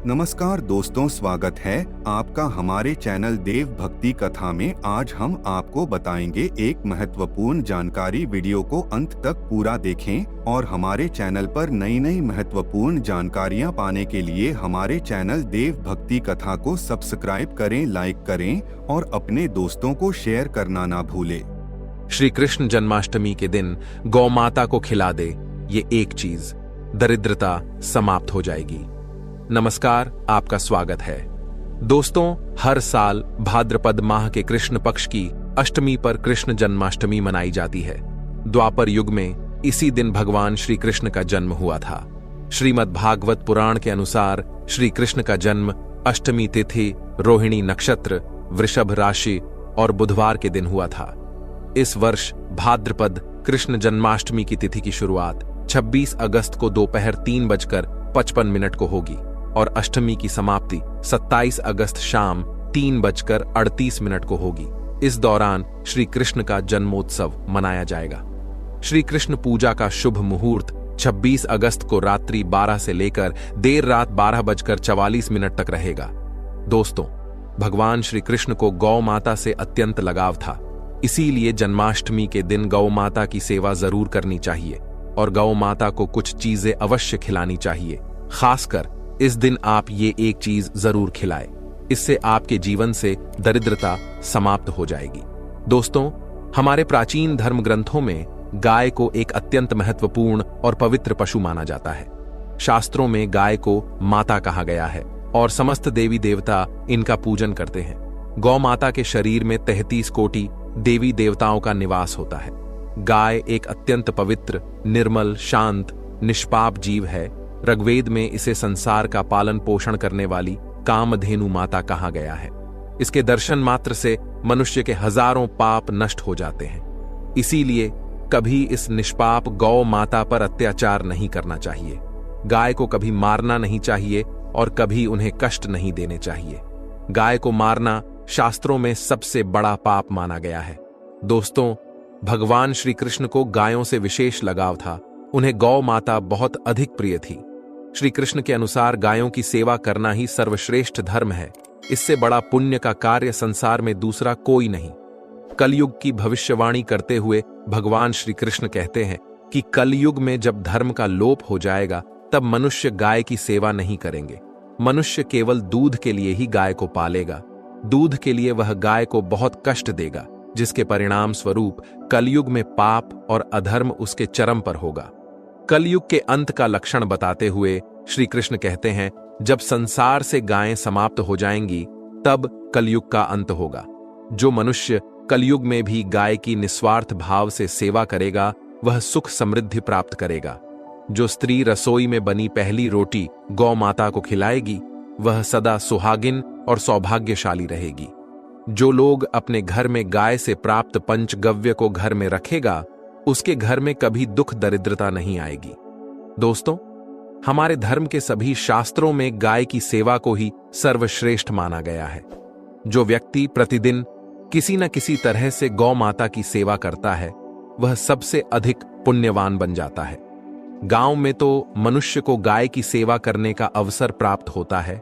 नमस्कार दोस्तों, स्वागत है आपका हमारे चैनल देव भक्ति कथा में। आज हम आपको बताएंगे एक महत्वपूर्ण जानकारी। वीडियो को अंत तक पूरा देखें और हमारे चैनल पर नई नई महत्वपूर्ण जानकारियां पाने के लिए हमारे चैनल देव भक्ति कथा को सब्सक्राइब करें, लाइक करें और अपने दोस्तों को शेयर करना ना भूलें। श्री कृष्ण जन्माष्टमी के दिन गौ माता को खिला दे ये एक चीज, दरिद्रता समाप्त हो जाएगी। नमस्कार, आपका स्वागत है। दोस्तों, हर साल भाद्रपद माह के कृष्ण पक्ष की अष्टमी पर कृष्ण जन्माष्टमी मनाई जाती है। द्वापर युग में इसी दिन भगवान श्री कृष्ण का जन्म हुआ था। श्रीमद् भागवत पुराण के अनुसार श्री कृष्ण का जन्म अष्टमी तिथि, रोहिणी नक्षत्र, वृषभ राशि और बुधवार के दिन हुआ था। इस वर्ष भाद्रपद कृष्ण जन्माष्टमी की तिथि की शुरुआत 26 अगस्त को दोपहर 3:55 को होगी और अष्टमी की समाप्ति 27 अगस्त शाम 3:38 को होगी। इस दौरान श्री कृष्ण का जन्मोत्सव मनाया जाएगा। श्री कृष्ण पूजा का शुभ मुहूर्त 26 अगस्त को रात्रि 12 से लेकर देर रात 12:44 तक रहेगा। दोस्तों, भगवान श्री कृष्ण को गौ माता से अत्यंत लगाव था, इसीलिए जन्माष्टमी के दिन गौ माता की सेवा जरूर करनी चाहिए और गौ माता को कुछ चीजें अवश्य खिलानी चाहिए। खासकर इस दिन आप ये एक चीज जरूर खिलाएं, इससे आपके जीवन से दरिद्रता समाप्त हो जाएगी। दोस्तों, हमारे प्राचीन धर्म ग्रंथों में गाय को एक अत्यंत महत्वपूर्ण और पवित्र पशु माना जाता है। शास्त्रों में गाय को माता कहा गया है और समस्त देवी देवता इनका पूजन करते हैं। गौ माता के शरीर में 33 कोटि देवी देवताओं का निवास होता है। गाय एक अत्यंत पवित्र, निर्मल, शांत, निष्पाप जीव है। ऋग्वेद में इसे संसार का पालन पोषण करने वाली कामधेनु माता कहा गया है। इसके दर्शन मात्र से मनुष्य के हजारों पाप नष्ट हो जाते हैं। इसीलिए कभी इस निष्पाप गौ माता पर अत्याचार नहीं करना चाहिए। गाय को कभी मारना नहीं चाहिए और कभी उन्हें कष्ट नहीं देने चाहिए। गाय को मारना शास्त्रों में सबसे बड़ा पाप माना गया है। दोस्तों, भगवान श्री कृष्ण को गायों से विशेष लगाव था। उन्हें गौ माता बहुत अधिक प्रिय थी। श्री कृष्ण के अनुसार गायों की सेवा करना ही सर्वश्रेष्ठ धर्म है। इससे बड़ा पुण्य का कार्य संसार में दूसरा कोई नहीं। कलयुग की भविष्यवाणी करते हुए भगवान श्री कृष्ण कहते हैं कि कलयुग में जब धर्म का लोप हो जाएगा तब मनुष्य गाय की सेवा नहीं करेंगे। मनुष्य केवल दूध के लिए ही गाय को पालेगा। दूध के लिए वह गाय को बहुत कष्ट देगा, जिसके परिणाम स्वरूप कलयुग में पाप और अधर्म उसके चरम पर होगा। कलयुग के अंत का लक्षण बताते हुए श्री कृष्ण कहते हैं, जब संसार से गायें समाप्त हो जाएंगी तब कलयुग का अंत होगा। जो मनुष्य कलयुग में भी गाय की निस्वार्थ भाव से सेवा करेगा वह सुख समृद्धि प्राप्त करेगा। जो स्त्री रसोई में बनी पहली रोटी गौ माता को खिलाएगी वह सदा सुहागिन और सौभाग्यशाली रहेगी। जो लोग अपने घर में गाय से प्राप्त पंचगव्य को घर में रखेगा उसके घर में कभी दुख दरिद्रता नहीं आएगी। दोस्तों, हमारे धर्म के सभी शास्त्रों में गाय की सेवा को ही सर्वश्रेष्ठ माना गया है। जो व्यक्ति प्रतिदिन किसी न किसी तरह से गौ माता की सेवा करता है वह सबसे अधिक पुण्यवान बन जाता है। गांव में तो मनुष्य को गाय की सेवा करने का अवसर प्राप्त होता है,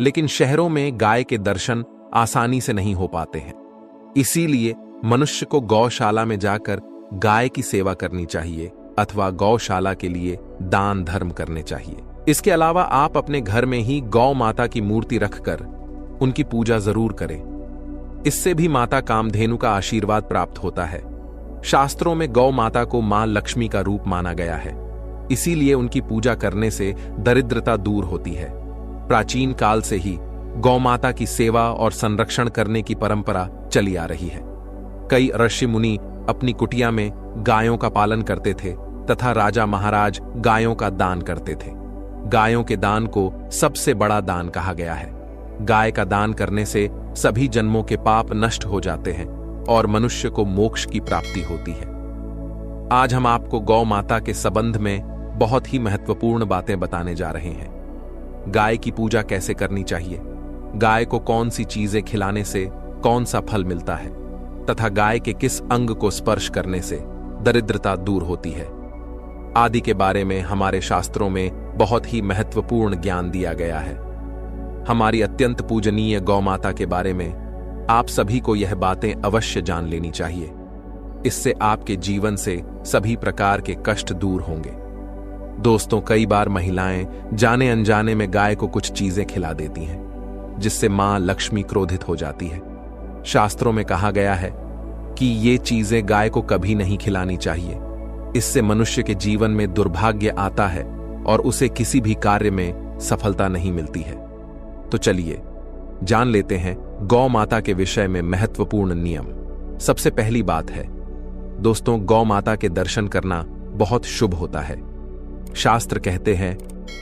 लेकिन शहरों में गाय के दर्शन आसानी से नहीं हो पाते हैं। इसीलिए मनुष्य को गौशाला में जाकर गाय की सेवा करनी चाहिए अथवा गौशाला के लिए दान धर्म करने चाहिए। इसके अलावा आप अपने घर में ही गौ माता की मूर्ति रखकर उनकी पूजा जरूर करें। इससे भी माता कामधेनु का आशीर्वाद प्राप्त होता है। शास्त्रों में गौ माता को मां लक्ष्मी का रूप माना गया है, इसीलिए उनकी पूजा करने से दरिद्रता दूर होती है। प्राचीन काल से ही गौ माता की सेवा और संरक्षण करने की परंपरा चली आ रही है। कई ऋषि मुनि अपनी कुटिया में गायों का पालन करते थे तथा राजा महाराज गायों का दान करते थे। गायों के दान को सबसे बड़ा दान कहा गया है। गाय का दान करने से सभी जन्मों के पाप नष्ट हो जाते हैं और मनुष्य को मोक्ष की प्राप्ति होती है। आज हम आपको गौ माता के संबंध में बहुत ही महत्वपूर्ण बातें बताने जा रहे हैं। गाय की पूजा कैसे करनी चाहिए, गाय को कौन सी चीजें खिलाने से कौन सा फल मिलता है तथा गाय के किस अंग को स्पर्श करने से दरिद्रता दूर होती है आदि के बारे में हमारे शास्त्रों में बहुत ही महत्वपूर्ण ज्ञान दिया गया है। हमारी अत्यंत पूजनीय गौ माता के बारे में आप सभी को यह बातें अवश्य जान लेनी चाहिए। इससे आपके जीवन से सभी प्रकार के कष्ट दूर होंगे। दोस्तों, कई बार महिलाएं जाने अनजाने में गाय को कुछ चीजें खिला देती हैं, जिससे मां लक्ष्मी क्रोधित हो जाती है। शास्त्रों में कहा गया है कि ये चीजें गाय को कभी नहीं खिलानी चाहिए। इससे मनुष्य के जीवन में दुर्भाग्य आता है और उसे किसी भी कार्य में सफलता नहीं मिलती है। तो चलिए जान लेते हैं गौ माता के विषय में महत्वपूर्ण नियम। सबसे पहली बात है दोस्तों, गौ माता के दर्शन करना बहुत शुभ होता है। शास्त्र कहते हैं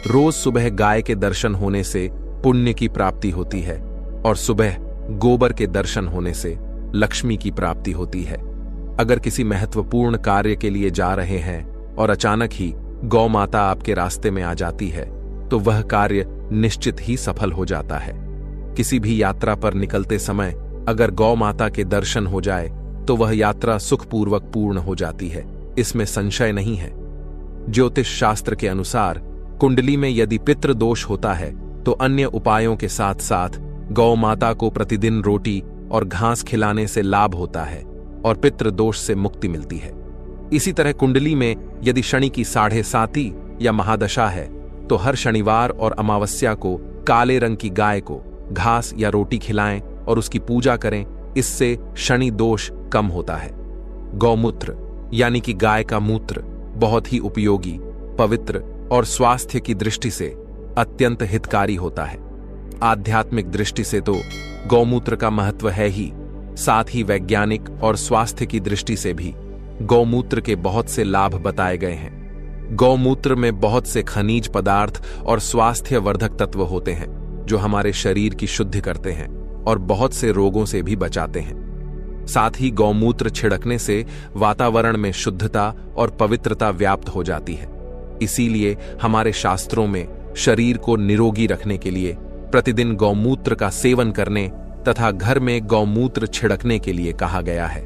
रोज सुबह गाय के दर्शन होने से पुण्य की प्राप्ति होती है और सुबह गोबर के दर्शन होने से लक्ष्मी की प्राप्ति होती है। अगर किसी महत्वपूर्ण कार्य के लिए जा रहे हैं और अचानक ही गौ माता आपके रास्ते में आ जाती है तो वह कार्य निश्चित ही सफल हो जाता है। किसी भी यात्रा पर निकलते समय अगर गौ माता के दर्शन हो जाए तो वह यात्रा सुखपूर्वक पूर्ण हो जाती है, इसमें संशय नहीं है। ज्योतिष शास्त्र के अनुसार कुंडली में यदि पितृ दोष होता है तो अन्य उपायों के साथ साथ गौ माता को प्रतिदिन रोटी और घास खिलाने से लाभ होता है और पितृ दोष से मुक्ति मिलती है। इसी तरह कुंडली में यदि शनि की 7.5 या महादशा है तो हर शनिवार और अमावस्या को काले रंग की गाय को घास या रोटी खिलाएं और उसकी पूजा करें। इससे शनि दोष कम होता है। गौमूत्र यानी कि गाय का मूत्र बहुत ही उपयोगी, पवित्र और स्वास्थ्य की दृष्टि से अत्यंत हितकारी होता है। आध्यात्मिक दृष्टि से तो गौमूत्र का महत्व है ही, साथ ही वैज्ञानिक और स्वास्थ्य की दृष्टि से भी गौमूत्र के बहुत से लाभ बताए गए हैं। गौमूत्र में बहुत से खनिज पदार्थ और स्वास्थ्य वर्धक तत्व होते हैं जो हमारे शरीर की शुद्धि करते हैं और बहुत से रोगों से भी बचाते हैं। साथ ही गौमूत्र छिड़कने से वातावरण में शुद्धता और पवित्रता व्याप्त हो जाती है। इसीलिए हमारे शास्त्रों में शरीर को निरोगी रखने के लिए प्रतिदिन गौमूत्र का सेवन करने तथा घर में गौमूत्र छिड़कने के लिए कहा गया है।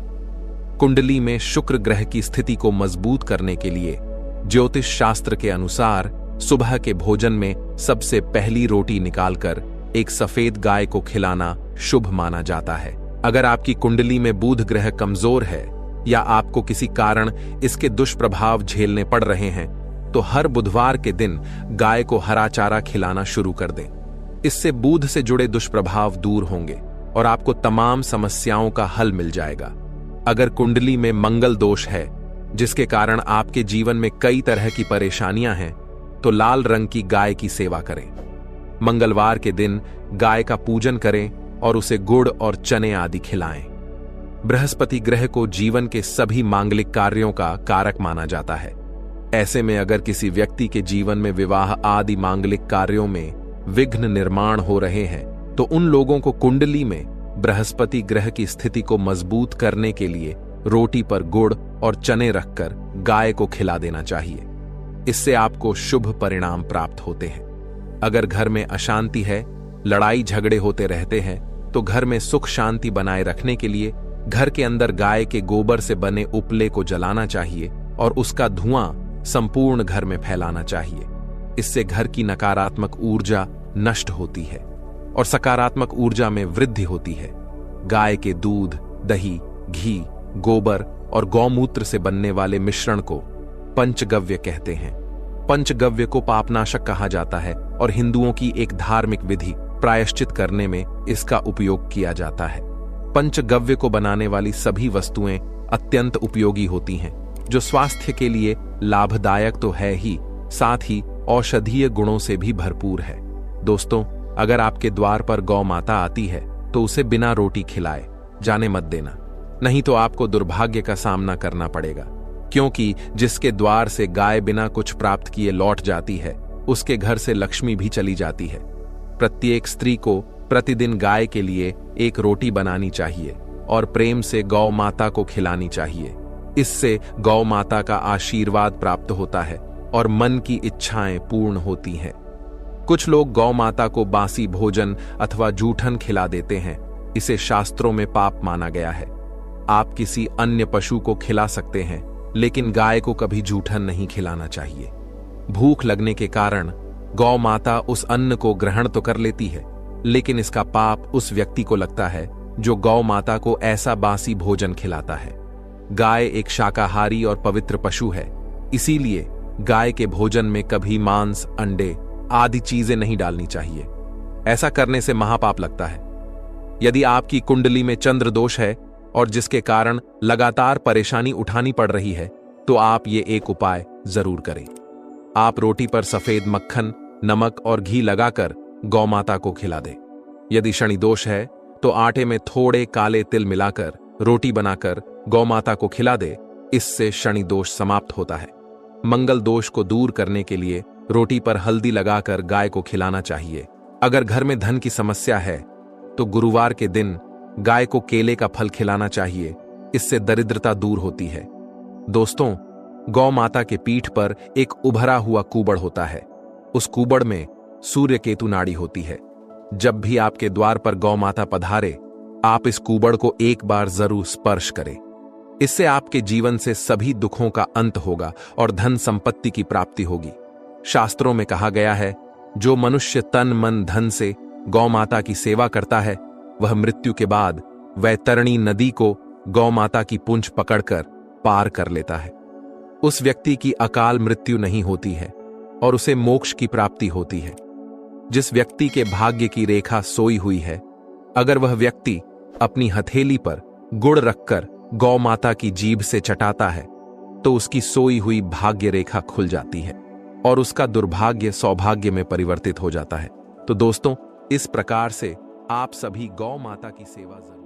कुंडली में शुक्र ग्रह की स्थिति को मजबूत करने के लिए ज्योतिष शास्त्र के अनुसार सुबह के भोजन में सबसे पहली रोटी निकालकर एक सफेद गाय को खिलाना शुभ माना जाता है। अगर आपकी कुंडली में बुध ग्रह कमजोर है या आपको किसी कारण इसके दुष्प्रभाव झेलने पड़ रहे हैं तो हर बुधवार के दिन गाय को हरा चारा खिलाना शुरू कर दें। इससे बुध से जुड़े दुष्प्रभाव दूर होंगे और आपको तमाम समस्याओं का हल मिल जाएगा। अगर कुंडली में मंगल दोष है जिसके कारण आपके जीवन में कई तरह की परेशानियां हैं तो लाल रंग की गाय की सेवा करें। मंगलवार के दिन गाय का पूजन करें और उसे गुड़ और चने आदि खिलाएं। बृहस्पति ग्रह को जीवन के सभी मांगलिक कार्यों का कारक माना जाता है। ऐसे में अगर किसी व्यक्ति के जीवन में विवाह आदि मांगलिक कार्यों में विघ्न निर्माण हो रहे हैं तो उन लोगों को कुंडली में बृहस्पति ग्रह की स्थिति को मजबूत करने के लिए रोटी पर गुड़ और चने रखकर गाय को खिला देना चाहिए। इससे आपको शुभ परिणाम प्राप्त होते हैं। अगर घर में अशांति है, लड़ाई झगड़े होते रहते हैं तो घर में सुख शांति बनाए रखने के लिए घर के अंदर गाय के गोबर से बने उपले को जलाना चाहिए और उसका धुआं संपूर्ण घर में फैलाना चाहिए। इससे घर की नकारात्मक ऊर्जा नष्ट होती है और सकारात्मक ऊर्जा में वृद्धि होती है। गाय के दूध, दही, घी, गोबर और गौमूत्र से बनने वाले मिश्रण को पंचगव्य कहते हैं। पंचगव्य को पापनाशक कहा जाता है और हिंदुओं की एक धार्मिक विधि प्रायश्चित करने में इसका उपयोग किया जाता है। पंचगव्य को बनाने वाली सभी वस्तुएं अत्यंत उपयोगी होती हैं, जो स्वास्थ्य के लिए लाभदायक तो है ही, साथ ही औषधीय गुणों से भी भरपूर है। दोस्तों, अगर आपके द्वार पर गौ माता आती है तो उसे बिना रोटी खिलाए जाने मत देना, नहीं तो आपको दुर्भाग्य का सामना करना पड़ेगा, क्योंकि जिसके द्वार से गाय बिना कुछ प्राप्त किए लौट जाती है उसके घर से लक्ष्मी भी चली जाती है। प्रत्येक स्त्री को प्रतिदिन गाय के लिए एक रोटी बनानी चाहिए और प्रेम से गौ माता को खिलानी चाहिए। इससे गौ माता का आशीर्वाद प्राप्त होता है और मन की इच्छाएं पूर्ण होती हैं। कुछ लोग गौ माता को बासी भोजन अथवा जूठन खिला देते हैं। इसे शास्त्रों में पाप माना गया है। आप किसी अन्य पशु को खिला सकते हैं, लेकिन गाय को कभी जूठन नहीं खिलाना चाहिए। भूख लगने के कारण गौ माता उस अन्न को ग्रहण तो कर लेती है, लेकिन इसका पाप उस व्यक्ति को लगता है जो गौ माता को ऐसा बासी भोजन खिलाता है। गाय एक शाकाहारी और पवित्र पशु है, इसीलिए गाय के भोजन में कभी मांस, अंडे आदि चीजें नहीं डालनी चाहिए। ऐसा करने से महापाप लगता है। यदि आपकी कुंडली में चंद्र दोष है और जिसके कारण लगातार परेशानी उठानी पड़ रही है, तो आप ये एक उपाय जरूर करें। आप रोटी पर सफेद मक्खन, नमक और घी लगाकर गौ माता को खिला दें। यदि शनि दोष है तो आटे में थोड़े काले तिल मिलाकर रोटी बनाकर गौ माता को खिला दे। इससे शनि दोष समाप्त होता है। मंगल दोष को दूर करने के लिए रोटी पर हल्दी लगाकर गाय को खिलाना चाहिए। अगर घर में धन की समस्या है तो गुरुवार के दिन गाय को केले का फल खिलाना चाहिए। इससे दरिद्रता दूर होती है। दोस्तों, गौ माता के पीठ पर एक उभरा हुआ कुबड़ होता है। उस कुबड़ में सूर्य केतु नाड़ी होती है। जब भी आपके द्वार पर गौ माता पधारे, आप इस कुबड़ को एक बार जरूर स्पर्श करें। इससे आपके जीवन से सभी दुखों का अंत होगा और धन संपत्ति की प्राप्ति होगी। शास्त्रों में कहा गया है, जो मनुष्य तन मन धन से गौ माता की सेवा करता है, वह मृत्यु के बाद वैतरणी नदी को गौ माता की पूंछ पकड़कर पार कर लेता है। उस व्यक्ति की अकाल मृत्यु नहीं होती है और उसे मोक्ष की प्राप्ति होती है। जिस व्यक्ति के भाग्य की रेखा सोई हुई है, अगर वह व्यक्ति अपनी हथेली पर गुड़ रखकर गौ माता की जीभ से चटाता है, तो उसकी सोई हुई भाग्य रेखा खुल जाती है और उसका दुर्भाग्य सौभाग्य में परिवर्तित हो जाता है। तो दोस्तों, इस प्रकार से आप सभी गौ माता की सेवा जरूर